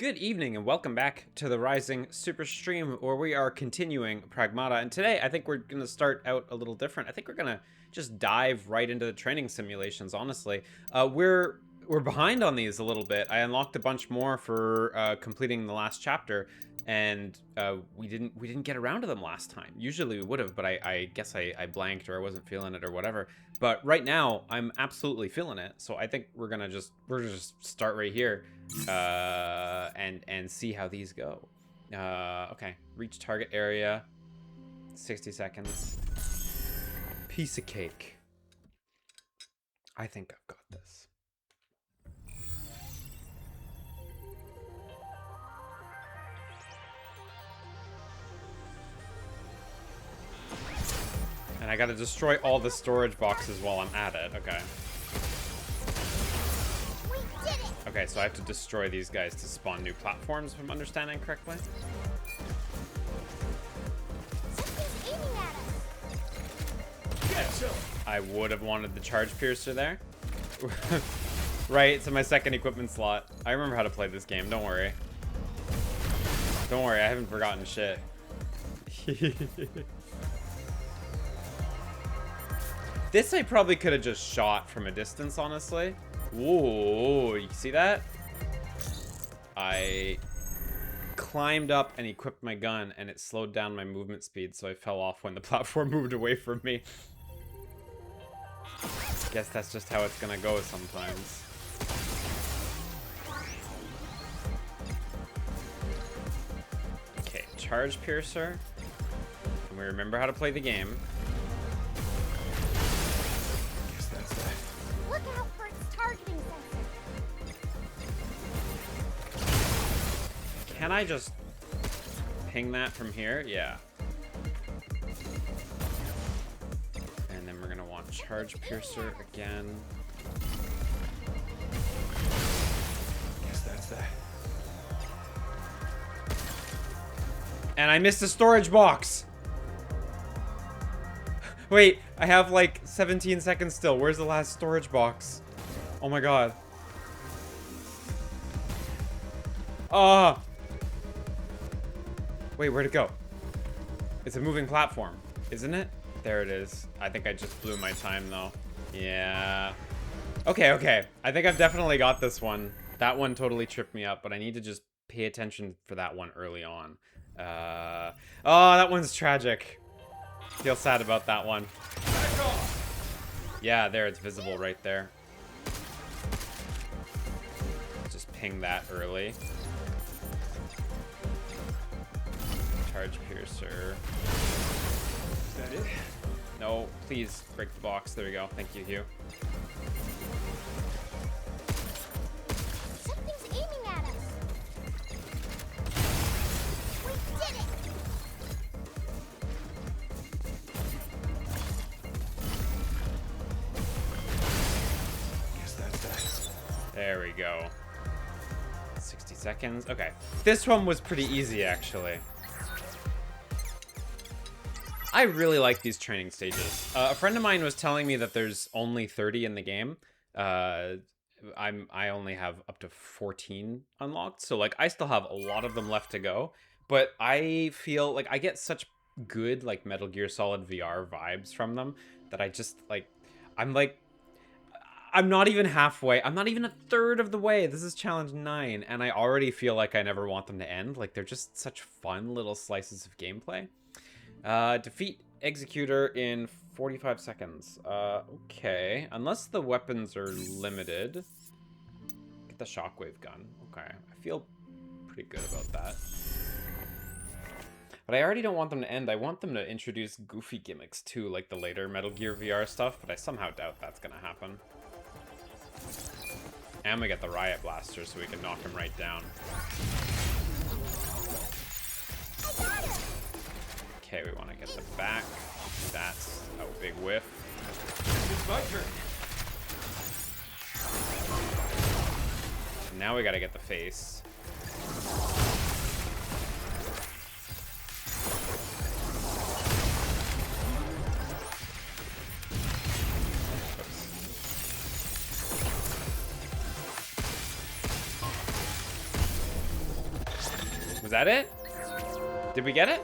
Good evening and welcome back to the Rising Super Stream, where we are continuing Pragmata. And today I think we're going to start out a little different. I think we're going to just dive right into the training simulations, honestly. We're behind on these a little bit. I unlocked a bunch more for completing the last chapter, and we didn't get around to them last time. Usually we would have, but I guess I blanked or I wasn't feeling it or whatever. But right now I'm absolutely feeling it, so I think we're gonna just start right here and see how these go. Okay, reach target area, 60 seconds. Piece of cake. I think I've got this. And I gotta destroy all the storage boxes while I'm at it. Okay. Okay, so I have to destroy these guys to spawn new platforms, if I'm understanding correctly. Something's aiming at us. I would have wanted the charge piercer there. Right, it's in my second equipment slot. I remember how to play this game, don't worry. Don't worry, I haven't forgotten shit. This I probably could have just shot from a distance, honestly. Whoa, you see that? I climbed up and equipped my gun, and it slowed down my movement speed, so I fell off when the platform moved away from me. Guess that's just how it's gonna go sometimes. Okay, charge piercer. And we remember how to play the game. Look out for its targeting sensor. Can I just ping that from here? Yeah. And then we're gonna want charge piercer again. Guess that's that. And I missed a storage box! Wait, I have like 17 seconds still. Where's the last storage box? Oh my god. Ah! Wait, where'd it go? It's a moving platform, isn't it? There it is. I think I just blew my time though. Yeah. Okay. I think I've definitely got this one. That one totally tripped me up, but I need to just pay attention for that one early on. Oh, that one's tragic. Feel sad about that one. Yeah, there, it's visible right there. Just ping that early. Charge piercer. Is that it? No, please break the box. There we go. Thank you, Hugh. Something's aiming at us. We did it. There we go. 60 seconds. Okay. This one was pretty easy, actually. I really like these training stages. A friend of mine was telling me that there's only 30 in the game. I only have up to 14 unlocked, so like I still have a lot of them left to go. But I feel like I get such good like Metal Gear Solid VR vibes from them that I just like I'm not even halfway. I'm not even a third of the way. This is challenge 9, and I already feel like I never want them to end. Like, they're just such fun little slices of gameplay. Defeat Executor in 45 seconds. Okay. Unless the weapons are limited. Get the shockwave gun. Okay. I feel pretty good about that. But I already don't want them to end. I want them to introduce goofy gimmicks, too, like the later Metal Gear VR stuff, but I somehow doubt that's gonna happen. And we got the riot blaster, so we can knock him right down. Okay, we want to get the back. That's a big whiff. It's my turn. Now we gotta get the face. Was that it? Did we get it?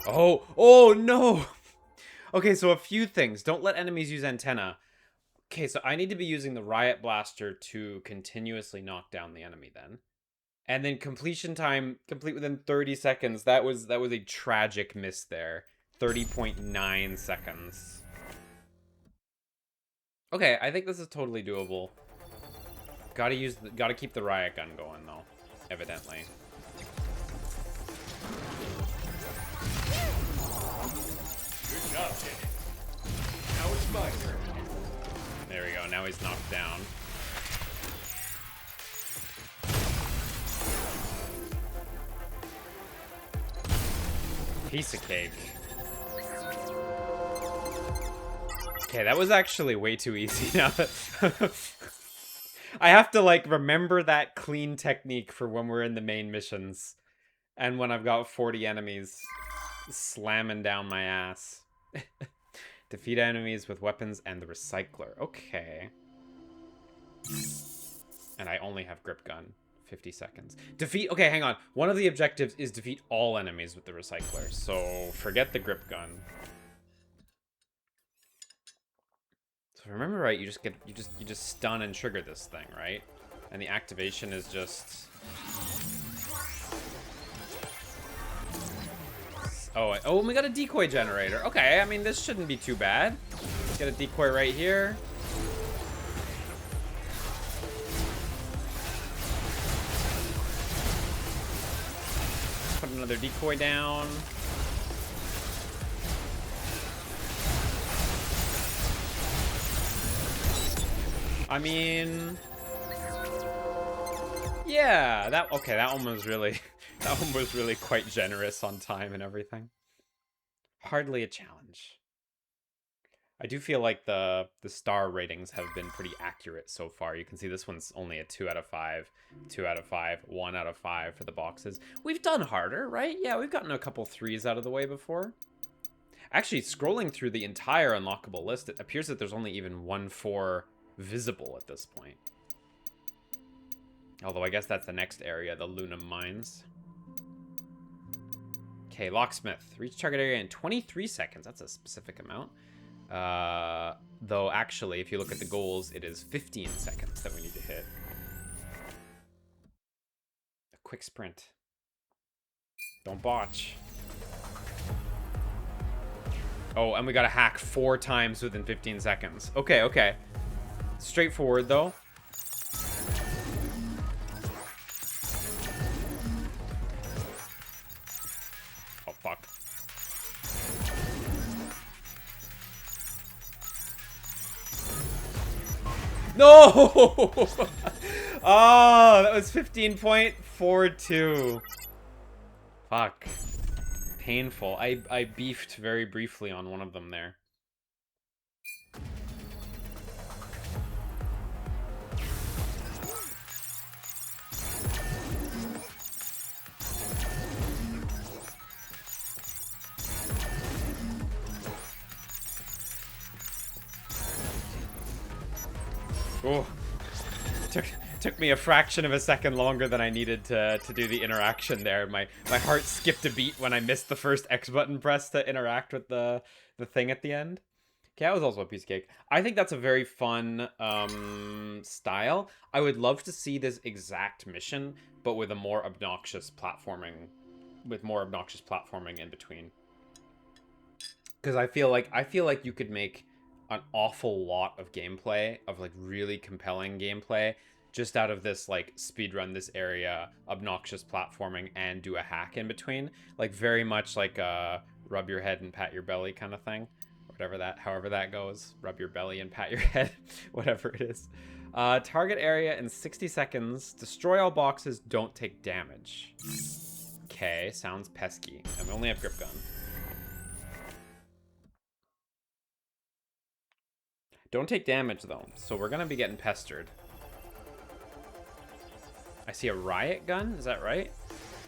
Oh no. Okay, so a few things. Don't let enemies use antenna. Okay, so I need to be using the riot blaster to continuously knock down the enemy then. And then completion time, complete within 30 seconds. That was a tragic miss there. 30.9 seconds. Okay, I think this is totally doable. Gotta keep the riot gun going though, evidently. Good job, Jake. Now it's my turn. There we go. Now he's knocked down. Piece of cake. Okay, that was actually way too easy now. I have to, like, remember that clean technique for when we're in the main missions. And when I've got 40 enemies slamming down my ass. Defeat enemies with weapons and the recycler. Okay. And I only have grip gun. 50 seconds. Defeat... Okay, hang on. One of the objectives is defeat all enemies with the recycler. So forget the grip gun. So if I remember right, you just stun and trigger this thing, right? And the activation is just... Oh, and we got a decoy generator. Okay, I mean, this shouldn't be too bad. Let's get a decoy right here. Put another decoy down. I mean... Yeah, that one was really... That one was really quite generous on time and everything. Hardly a challenge. I do feel like the star ratings have been pretty accurate so far. You can see this one's only a 2 out of 5, 2 out of 5, 1 out of 5 for the boxes. We've done harder, right? Yeah, we've gotten a couple 3s out of the way before. Actually, scrolling through the entire unlockable list, it appears that there's only even 1 4 visible at this point. Although I guess that's the next area, the Lunam Mines. Okay, Locksmith. Reach target area in 23 seconds. That's a specific amount. Though, actually, if you look at the goals, it is 15 seconds that we need to hit. A quick sprint. Don't botch. Oh, and we gotta hack 4 times within 15 seconds. Okay, okay. Straightforward, though. Oh, fuck. No! Oh, that was 15.42. Fuck. Painful. I beefed very briefly on one of them there. Oh, took me a fraction of a second longer than I needed to do the interaction there. My heart skipped a beat when I missed the first X button press to interact with the thing at the end. Okay, that was also a piece of cake. I think that's a very fun style. I would love to see this exact mission, but with a more obnoxious platforming, in between. Because I feel like you could make an awful lot of gameplay, of like really compelling gameplay, just out of this like speedrun this area, obnoxious platforming, and do a hack in between. Like very much like a rub your head and pat your belly kind of thing. However that goes. Rub your belly and pat your head, whatever it is. Target area in 60 seconds. Destroy all boxes, don't take damage. Okay, sounds pesky. And we only have grip gun. Don't take damage, though, so we're gonna be getting pestered. I see a riot gun, is that right?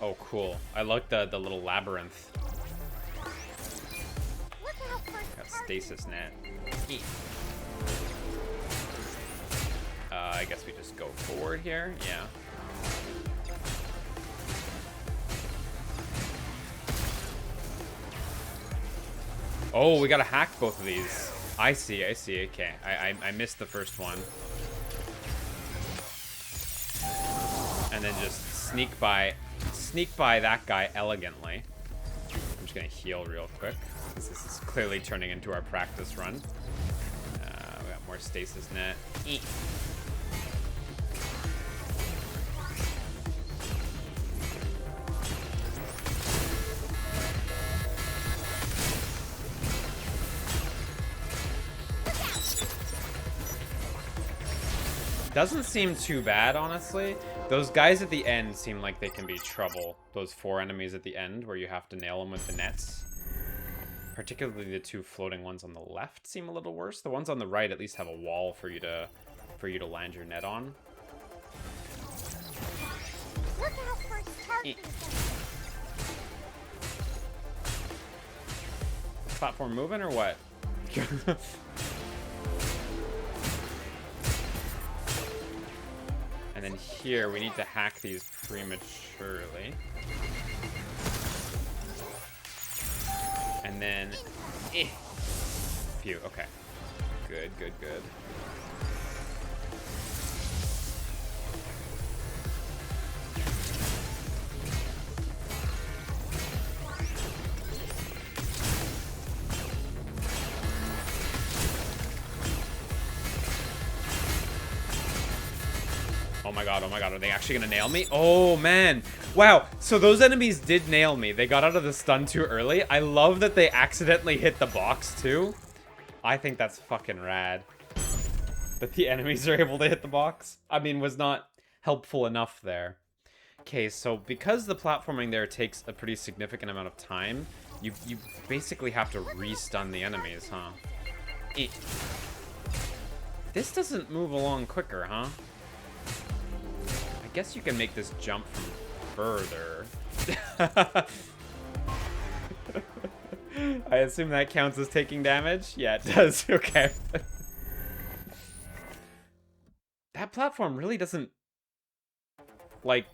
Oh, cool. I like the little labyrinth. Got stasis net. I guess we just go forward here, yeah. Oh, we gotta hack both of these. I see, I see. Okay, I missed the first one. And then just sneak by that guy elegantly. I'm just gonna heal real quick, because this is clearly turning into our practice run. We got more stasis net. Eek. Doesn't seem too bad, honestly. Those guys at the end seem like they can be trouble. Those 4 enemies at the end where you have to nail them with the nets. Particularly the 2 floating ones on the left seem a little worse. The ones on the right at least have a wall for you to land your net on. Look out for its targeting sensor. Platform moving or what? And then here, we need to hack these prematurely. And then... Phew, okay. Good, good, good. Oh my god, are they actually gonna nail me? Oh man, wow, so those enemies did nail me. They got out of the stun too early. I love that they accidentally hit the box too. I think that's fucking rad. That the enemies are able to hit the box, I mean, was not helpful enough there. Okay, so because the platforming there takes a pretty significant amount of time, you basically have to re-stun the enemies, huh? This doesn't move along quicker, huh? I guess you can make this jump from further. I assume that counts as taking damage? Yeah, it does. Okay. That platform really doesn't, like,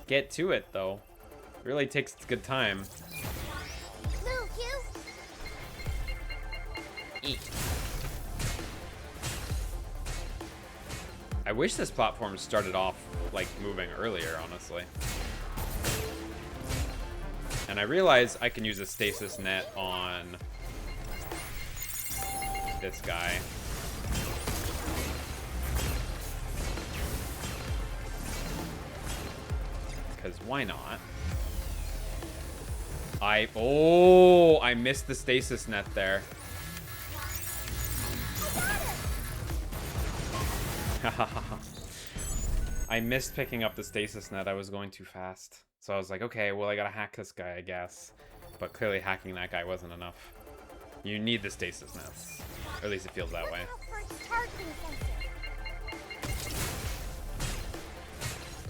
get to it, though. It really takes its good time. Move, you. I wish this platform started off, like, moving earlier, honestly. And I realize I can use a stasis net on this guy. Because why not? I missed the stasis net there. I missed picking up the stasis net. I was going too fast. So I was like, okay, well, I gotta hack this guy, I guess. But clearly hacking that guy wasn't enough. You need the stasis nets. Or at least it feels that way.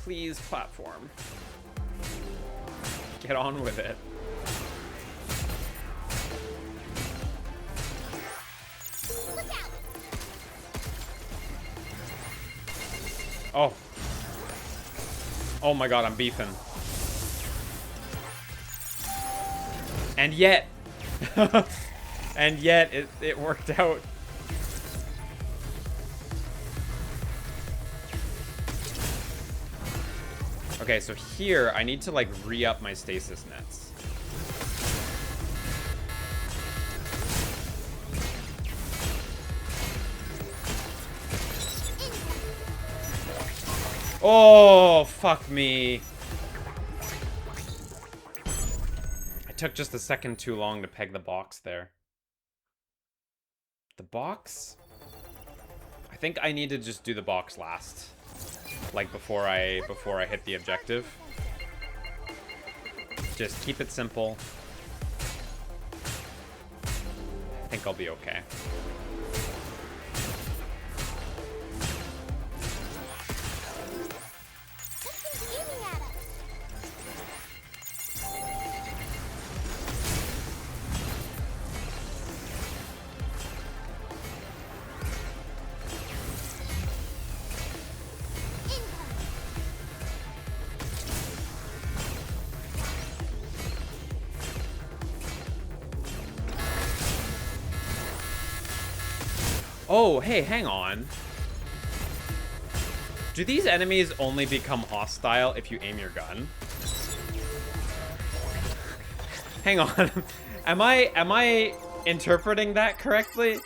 Please, platform. Get on with it. Oh. Oh my god, I'm beefing. And yet... and yet, it worked out. Okay, so here, I need to, like, re-up my stasis nets. Oh, fuck me. I took just a second too long to peg the box there. The box? I think I need to just do the box last. Like before I hit the objective. Just keep it simple. I think I'll be okay. Oh, hey, hang on. Do these enemies only become hostile if you aim your gun? Hang on. Am I interpreting that correctly?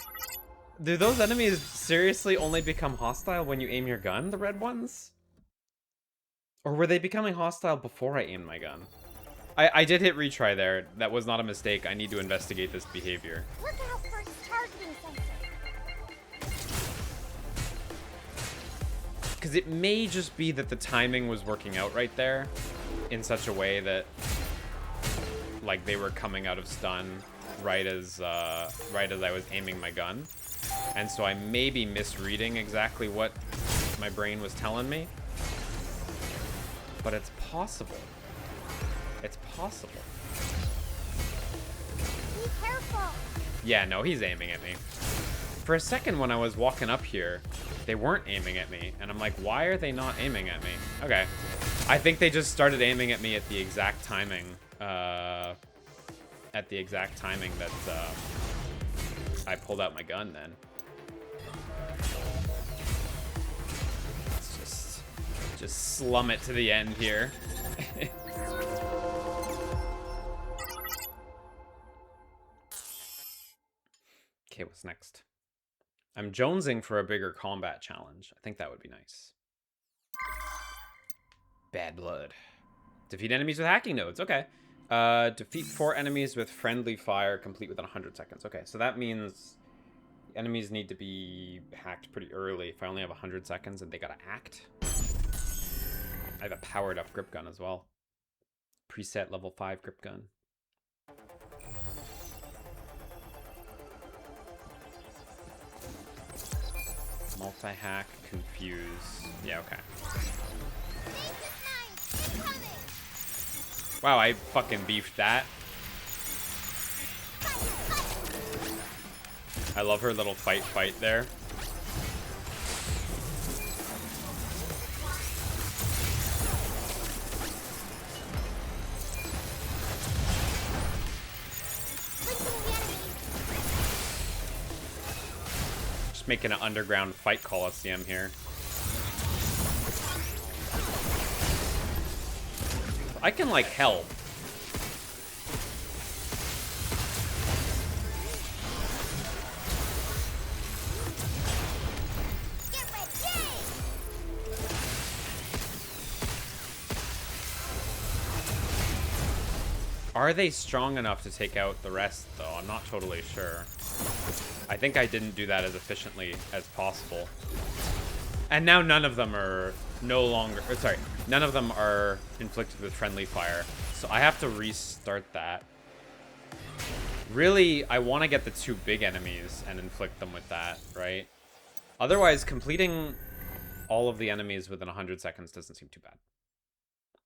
Do those enemies seriously only become hostile when you aim your gun, the red ones? Or were they becoming hostile before I aimed my gun? I did hit retry there. That was not a mistake. I need to investigate this behavior. Look out for its targeting sensor. Because it may just be that the timing was working out right there in such a way that, like, they were coming out of stun right as I was aiming my gun. And so I may be misreading exactly what my brain was telling me. But it's possible. It's possible. Be careful. Yeah, no, he's aiming at me. For a second when I was walking up here, they weren't aiming at me. And I'm like, why are they not aiming at me? Okay. I think they just started aiming at me at the exact timing. That I pulled out my gun then. Let's just slum it to the end here. Okay, what's next? I'm jonesing for a bigger combat challenge. I think that would be nice. Bad blood. Defeat enemies with hacking nodes. Okay. Defeat 4 enemies with friendly fire, complete within 100 seconds. Okay, so that means enemies need to be hacked pretty early. If I only have 100 seconds and they gotta act. I have a powered up grip gun as well. Preset level 5 grip gun. Multi-hack, confuse. Yeah, okay. Wow, I fucking beefed that. I love her little fight there. Just making an underground fight coliseum here. I can, like, help. Are they strong enough to take out the rest, though? I'm not totally sure. I think I didn't do that as efficiently as possible. And now none of them are none of them are inflicted with friendly fire. So I have to restart that. Really, I want to get the 2 big enemies and inflict them with that, right? Otherwise, completing all of the enemies within 100 seconds doesn't seem too bad.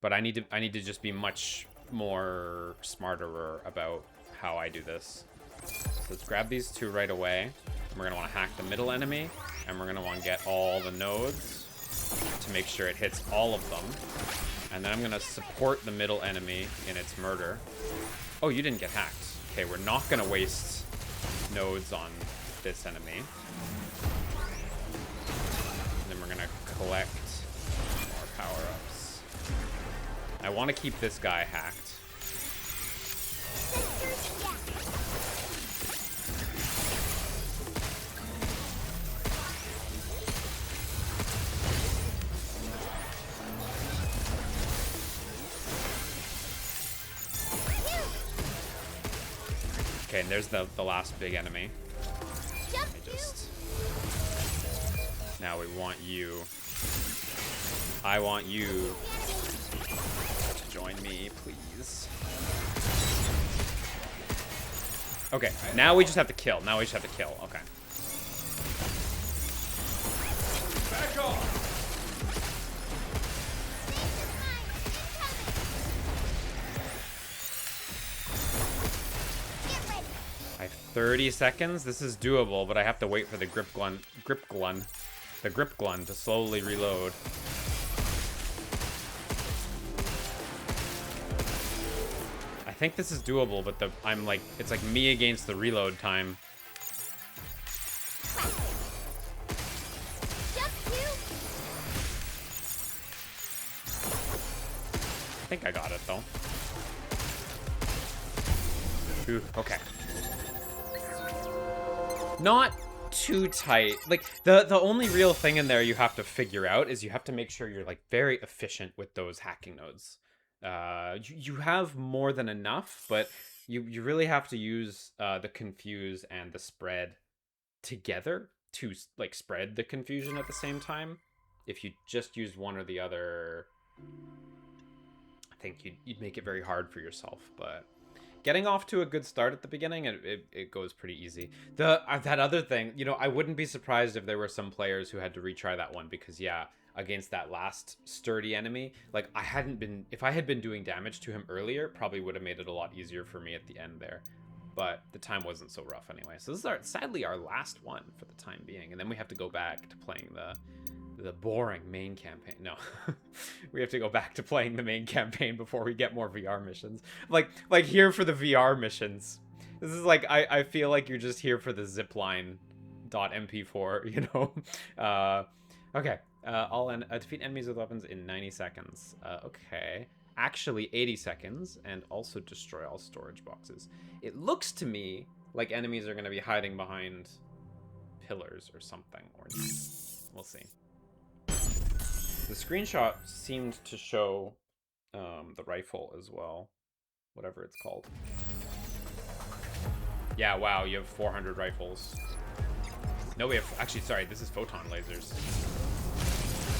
But I need to just be much more smarter about how I do this. So let's grab these 2 right away. We're going to want to hack the middle enemy, and we're going to want to get all the nodes to make sure it hits all of them. And then I'm going to support the middle enemy in its murder. Oh, you didn't get hacked. Okay, we're not going to waste nodes on this enemy. And then we're going to collect more power-ups. I want to keep this guy hacked. Okay, and there's the last big enemy. Now we want you. I want you to join me, please. Okay, now we just have to kill. Okay. Back off! I have 30 seconds. This is doable, but I have to wait for the grip glun to slowly reload. I think this is doable, but I'm like, it's like me against the reload time. think I got it though. Ooh, okay. Not too tight. Like the only real thing in there you have to figure out is you have to make sure you're like very efficient with those hacking nodes. You have more than enough, but you really have to use the confuse and the spread together to like spread the confusion at the same time. If you just use one or the other, I think you'd make it very hard for yourself. But getting off to a good start at the beginning, it goes pretty easy. That other thing, you know, I wouldn't be surprised if there were some players who had to retry that one because, yeah, against that last sturdy enemy, like if I had been doing damage to him earlier, probably would have made it a lot easier for me at the end there. But the time wasn't so rough anyway. So this is sadly our last one for the time being, and then we have to go back to playing the boring main campaign. No, we have to go back to playing the main campaign before we get more VR missions. Like here for the VR missions. This is like, I feel like you're just here for the zipline.mp4, you know? Okay. Defeat enemies with weapons in 90 seconds. Okay. Actually 80 seconds, and also destroy all storage boxes. It looks to me like enemies are going to be hiding behind pillars or something. Or we'll see. The screenshot seemed to show the rifle as well. Whatever it's called. Yeah, wow, you have 400 rifles. No, we have... Actually, sorry, this is photon lasers.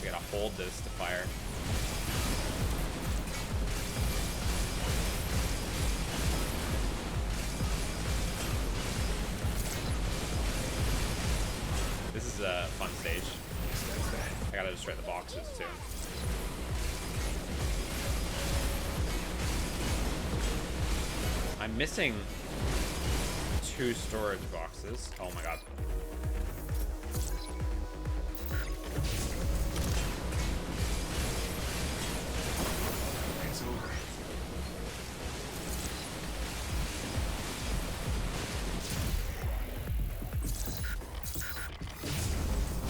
We gotta hold this to fire. This is a fun stage. I gotta destroy the boxes too. I'm missing 2 storage boxes. Oh my god. It's over.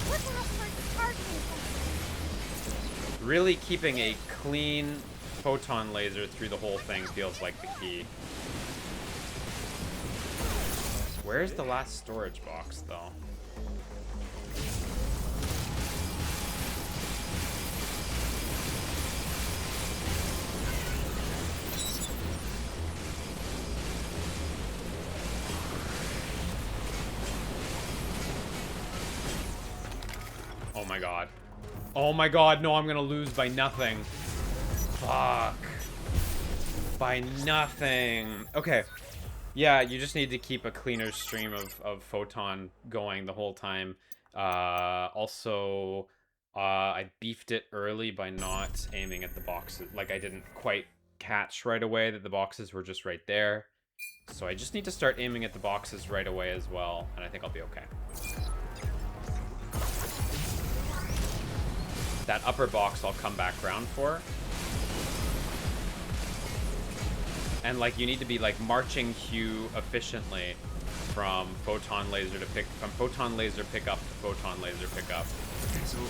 Look out for targeting sensors. Really keeping a clean photon laser through the whole thing feels like the key. Where's the last storage box, though? Oh my god. Oh my god, no, I'm gonna lose by nothing. Fuck. By nothing. Okay. Yeah, you just need to keep a cleaner stream of photon going the whole time. Also, I beefed it early by not aiming at the boxes. Like, I didn't quite catch right away that the boxes were just right there. So I just need to start aiming at the boxes right away as well, and I think I'll be okay. That upper box I'll come back around for. And like you need to be like marching queue efficiently from photon laser pickup to photon laser pickup. It's over.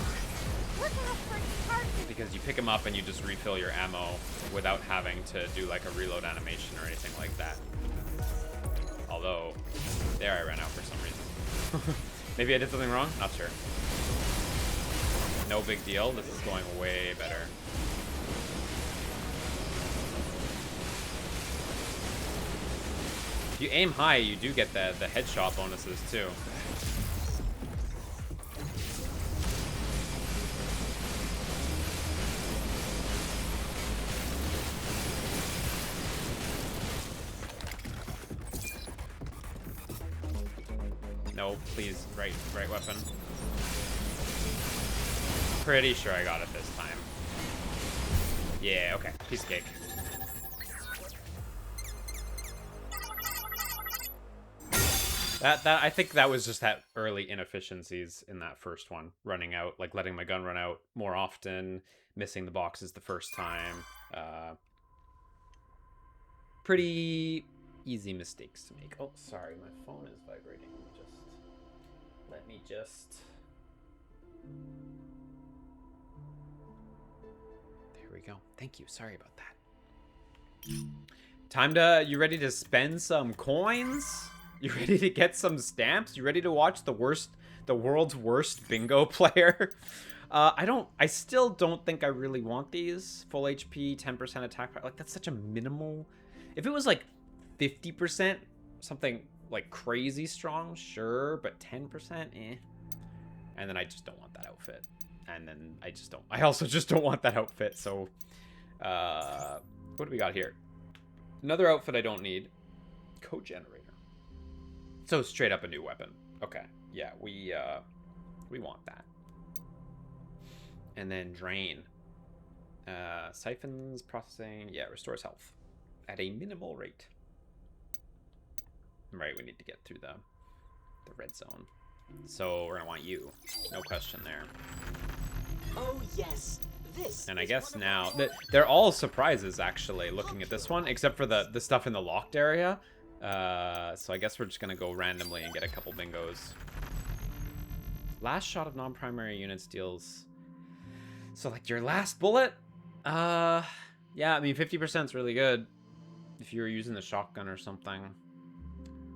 Look out for targeting. Because you pick them up and you just refill your ammo without having to do like a reload animation or anything like that. Although, there I ran out for some reason. Maybe I did something wrong? Not sure. No big deal. This is going way better. If you aim high, you do get the headshot bonuses too. No, please, right weapon. Pretty sure I got it this time. Yeah, okay, piece of cake. That I think that was just that early inefficiencies in that first one, running out, like letting my gun run out more often, missing the boxes the first time. Pretty easy mistakes to make. Oh, sorry, my phone is vibrating. Let me just. There we go. Thank you. Sorry about that. You ready to spend some coins? You ready to get some stamps? You ready to watch the world's worst bingo player? I still don't think I really want these. Full HP, 10% attack power. Like, that's such a minimal. If it was like 50%, something like crazy strong, sure, but 10%, eh. And then I just don't want that outfit. And then I also just don't want that outfit, so, what do we got here? Another outfit I don't need. Code generator. So straight up a new weapon. Okay, yeah, we want that. And then drain. Siphons, processing, yeah, restores health. At a minimal rate. Right, we need to get through the red zone. So we're gonna want you. No question there. Oh yes, this. And I guess now they're all surprises actually. Looking at this one, except for the stuff in the locked area. So I guess we're just gonna go randomly and get a couple bingos. Last shot of non-primary units deals. So like your last bullet. Yeah, I mean 50% is really good if you were using the shotgun or something.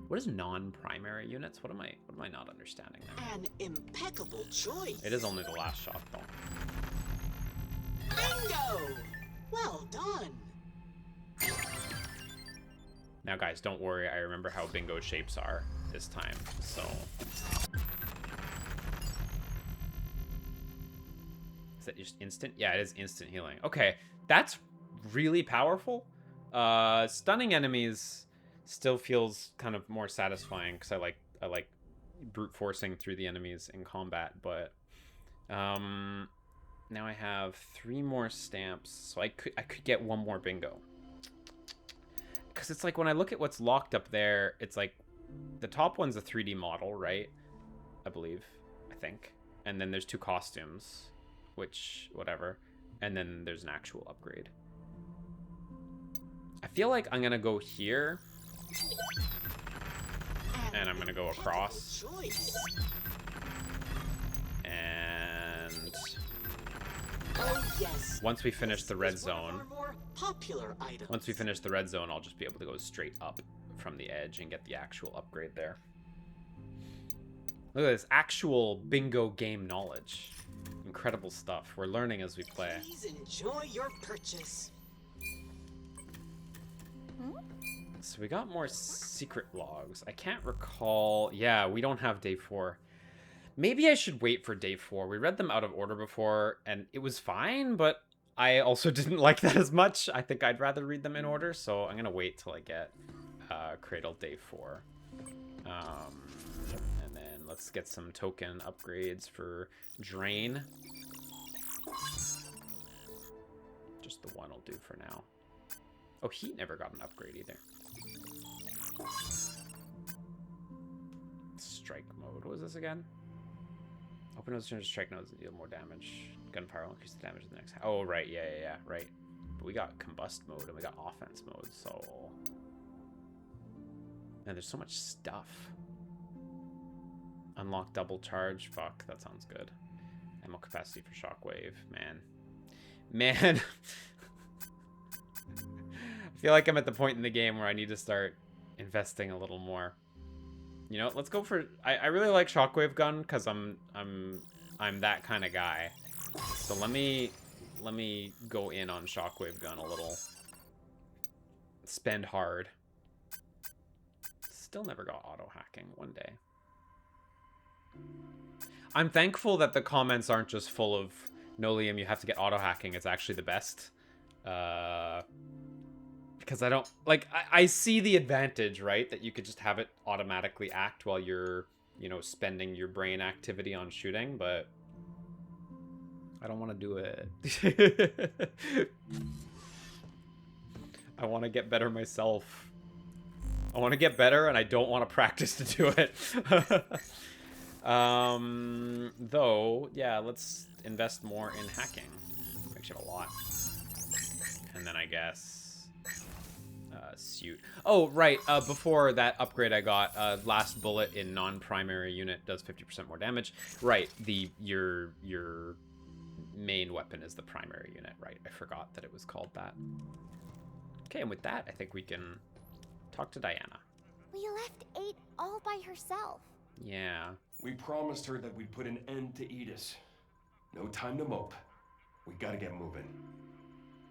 What is non-primary units? What am I not understanding there? An impeccable choice. It is only the last shot though. Bingo! Well done. Now guys, don't worry, I remember how bingo shapes are this time, so. Is that just instant? Yeah, it is instant healing. Okay, that's really powerful. Stunning enemies still feels kind of more satisfying because I like brute forcing through the enemies in combat, but now I have 3 more stamps, so I could get 1 more bingo. Because it's like when I look at what's locked up there, it's like the top one's a 3D model, right? I think. And then there's 2 costumes, which whatever, and then there's an actual upgrade. I feel like I'm gonna go here. And I'm gonna go across. And once we finish the red zone, I'll just be able to go straight up from the edge and get the actual upgrade there. Look at this actual bingo game knowledge. Incredible stuff. We're learning as we play. Please enjoy your purchase. So we got more secret logs. I can't recall. Yeah, we don't have day 4. Maybe I should wait for day 4. We read them out of order before, and it was fine, but I also didn't like that as much. I think I'd rather read them in order, so I'm going to wait till I get Cradle day 4. And then let's get some token upgrades for Drain. Just the one will do for now. Oh, Heat never got an upgrade either. Strike mode. What was this again? Open nose turns strike nodes to deal more damage. Gunfire will increase the damage in the next. Oh, right. Yeah. Right. But we got combust mode and we got offense mode, so. Man, there's so much stuff. Unlock double charge. Fuck, that sounds good. Ammo capacity for shockwave. Man. I feel like I'm at the point in the game where I need to start investing a little more. You know, let's go for. I really like shockwave gun because I'm that kind of guy. So let me go in on shockwave gun a little. Spend hard. Still never got auto hacking. One day. I'm thankful that the comments aren't just full of no, Liam, you have to get auto hacking. It's actually the best. Because I don't like I see the advantage, right? That you could just have it automatically act while you're, you know, spending your brain activity on shooting, but I don't want to do it. I want to get better myself. I want to get better and I don't want to practice to do it. Though, yeah, let's invest more in hacking. Actually, a lot. And then I guess suit. Oh, right. Before that upgrade I got, last bullet in non-primary unit does 50% more damage. Right. Your main weapon is the primary unit. Right. I forgot that it was called that. Okay, and with that, I think we can talk to Diana. We left 8 all by herself. Yeah. We promised her that we'd put an end to Edis. No time to mope. We gotta get moving.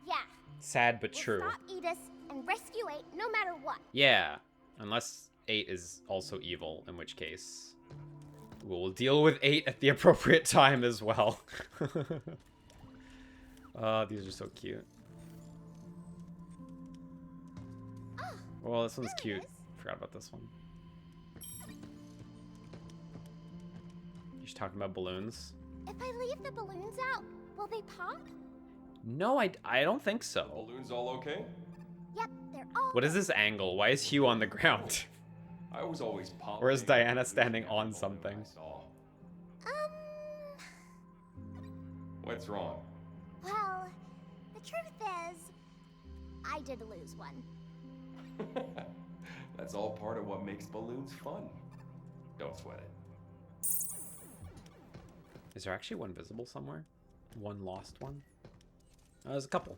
Yeah. Sad but We'll true. stop Edis and rescue 8 no matter what. Yeah. Unless 8 is also evil, in which case we'll deal with 8 at the appropriate time as well. Oh, these are so cute. Oh, Well, this one's there it cute. is. Forgot about this one. You're talking about balloons? If I leave the balloons out, will they pop? No, I don't think so. Balloons all okay? Yep, they're all. What is this angle? Why is Hugh on the ground? I was always popped. Or is Diana standing on something? What's wrong? Well, the truth is, I did lose one. That's all part of what makes balloons fun. Don't sweat it. Is there actually one visible somewhere? One lost one? Oh, there's a couple.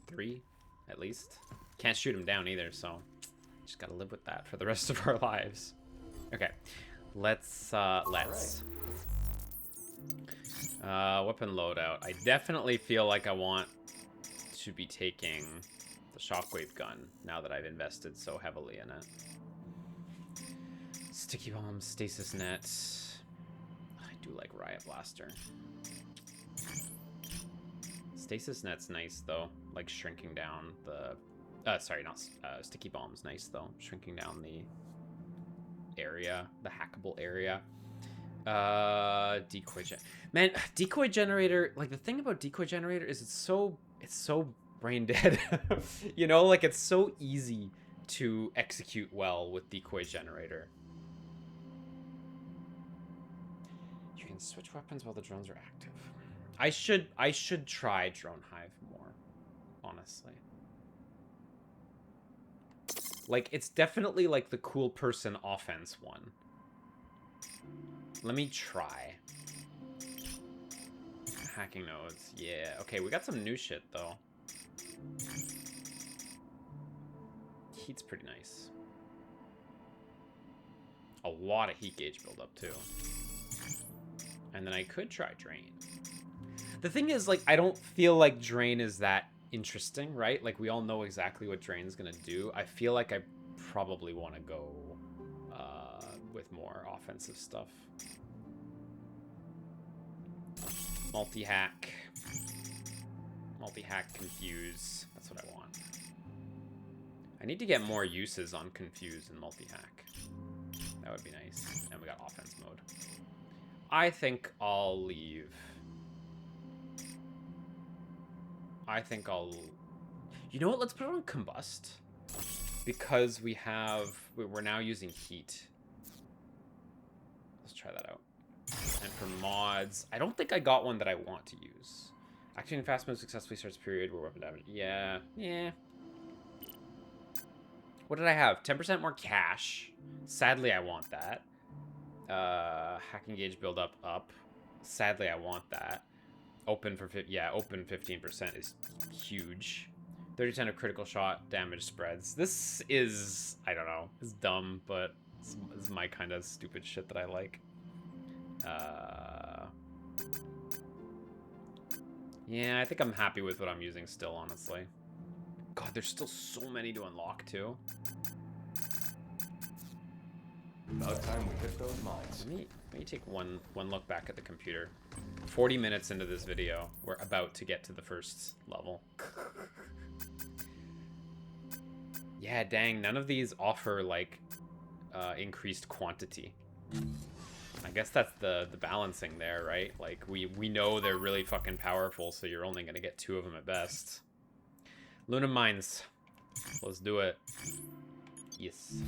3, at least. Can't shoot him down either, so just gotta live with that for the rest of our lives. Okay, let's. Weapon loadout. I definitely feel like I want to be taking the shockwave gun now that I've invested so heavily in it. Sticky bomb, stasis net. I do like riot blaster. Stasis net's nice though, like shrinking down the. Sorry, not sticky bomb's nice though, shrinking down the area, the hackable area. Decoy man, decoy generator, like the thing about decoy generator is it's so brain dead. You know, like it's so easy to execute well with decoy generator. You can switch weapons while the drones are active. I should try drone hive more, honestly. Like it's definitely like the cool person offense one. Let me try. Hacking nodes. Yeah. Okay, we got some new shit, though. Heat's pretty nice. A lot of heat gauge buildup, too. And then I could try Drain. The thing is, like, I don't feel like Drain is that interesting, right? Like, we all know exactly what Drain's gonna do. I feel like I probably want to go with more offensive stuff. Multi-hack. Multi-hack confuse. That's what I want. I need to get more uses on confuse and multi-hack. That would be nice. And we got offense mode. I think I'll leave. You know what? Let's put it on combust. Because we're now using heat. Let's try that out. And for mods, I don't think I got one that I want to use. Activating fast move successfully starts period where weapon damage. Yeah. What did I have? 10% more cash. Sadly, I want that. Hacking gauge build up. Sadly, I want that. Open 15% is huge. 30% of critical shot damage spreads. This is, I don't know, it's dumb, but it's my kind of stupid shit that I like. Yeah, I think I'm happy with what I'm using still, honestly. God, there's still so many to unlock, too. About time we hit those mines. Let me take one look back at the computer. 40 minutes into this video, we're about to get to the first level. Yeah, dang, none of these offer, like, increased quantity. I guess that's the balancing there, right? Like, we know they're really fucking powerful, so you're only gonna get 2 of them at best. Luna Mines. Let's do it. Yes.